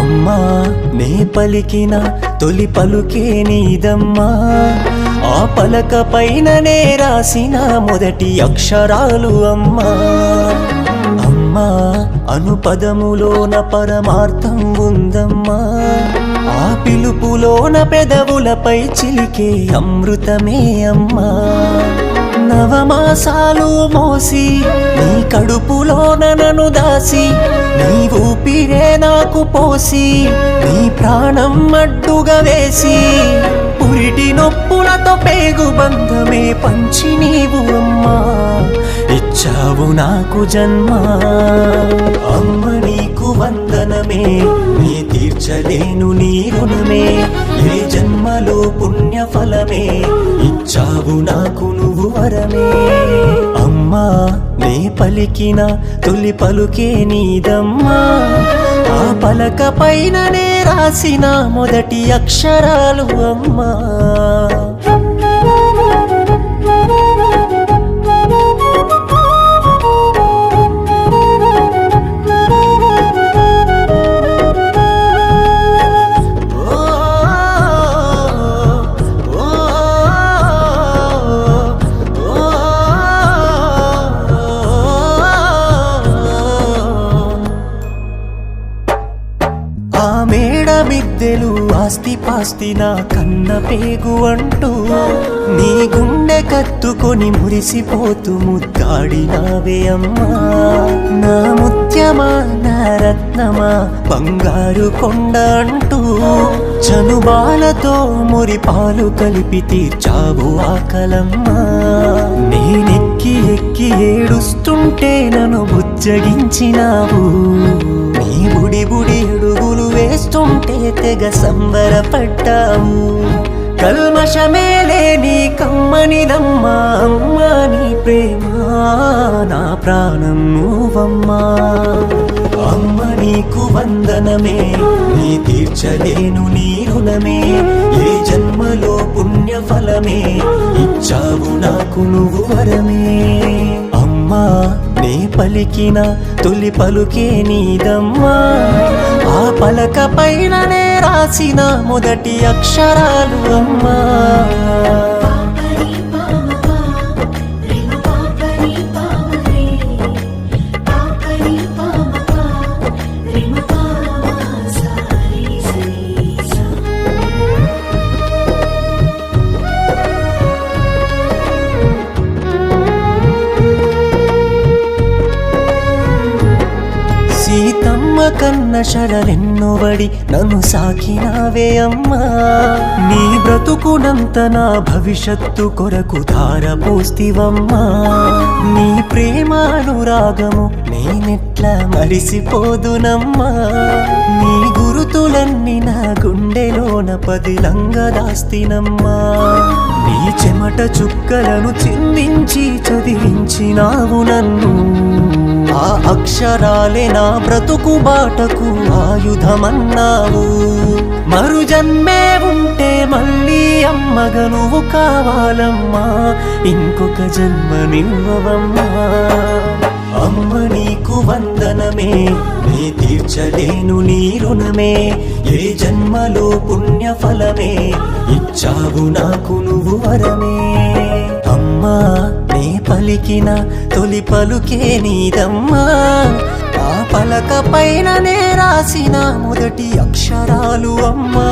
అమ్మా నే పలికిన తొలి పలుకే నీదమ్మా, ఆ పలక పైననే రాసిన మొదటి అక్షరాలు అమ్మా. అమ్మా అను పదములోన పరమార్థం ఉందమ్మా, ఆ పిలుపులోన పెదవులపై చిలికే అమృతమే అమ్మా. నవమాసాలు మోసి నీ కడుపులోన నన్ను దాసి, నీ ఊపిరే నాకు పోసి, నీ ప్రాణం అడ్డుగా వేసి, పురిటి నొప్పులతో పేగు బంధమే పంచి నీవు అమ్మా ఇచ్చావు నాకు జన్మ. అమ్మ నీకు వందనమే, నీ తీర్చలేను నీ రుణమే, ఏ జన్మలో పుణ్య ఫలమే ఇచ్చావు నాకు నువ్వు వరమే. అమ్మా నే పలికిన తొలి పలుకే నీదమ్మా, ఆ పలక పైననే రాసిన మొదటి అక్షరాలు అమ్మా. ఆ మేడ మిద్దెలు ఆస్తి పాస్తి నా కన్న పేగు అంటూ, నీ గుండె కత్తుకొని మురిసిపోతూ ముద్దాడినావే అమ్మా. నా ముత్యమా నా రత్నమా బంగారు కొండ అంటూ, చనుబాలతో మురిపాలు కలిపి తీర్చావు ఆకలమ్మా. నేనెక్కి ఎక్కి ఏడుస్తుంటే నన్ను బుజ్జగించినావు, నీ బుడి బుడి అడుగులు వేస్తుంటే తెగ సంబరపడ్డావు. కల్మషమే లేని కమ్మనిదమ్మా అమ్మా నీ ప్రేమ, నా ప్రాణం నువ్వమ్మా. అమ్మ నీకు వందనమే, నీ తీర్చలేను నీ రుణమే, ఏ జన్మలో పుణ్య ఫలమే ఇచ్చావు నాకు నువ్వు వరమే. అమ్మా నే పలికిన తొలి పలుకే నీదమ్మా, ఆ పలక పైననే రాసిన మొదటి అక్షరాలు అమ్మా. సీతమ్మ కన్న శరలెన్నోబడి నన్ను సాకినావే అమ్మా, నీ బ్రతుకునంత నా భవిష్యత్తు కొరకు ధారపోస్తివమ్మా. నీ ప్రేమానురాగము నేనెట్లా మరిసిపోదునమ్మా, నీ గురుతులన్నీ నా గుండెలోన పదిలంగా దాస్తినమ్మా. నీ చెమట చుక్కలను చిందించి చదివించినావు నన్ను, ఆ అక్షరాలే నా బ్రతుకు బాటకు ఆయుధమన్నావు. మరు జన్మే ఉంటే మళ్ళీ అమ్మగా నువ్వు కావాలమ్మా, ఇంకొక జన్మ నివ్వవమ్మా. అమ్మ నీకు వందనమే, నీ తీర్చలేను నీ రుణమే, ఏ జన్మలో పుణ్య ఫలమే ఇచ్చావు నాకు నువ్వు వరమే. అమ్మా నే పలికిన తొలి పలుకే నీదమ్మా, ఆ పలక పైననే రాసిన మొదటి అక్షరాలు అమ్మా.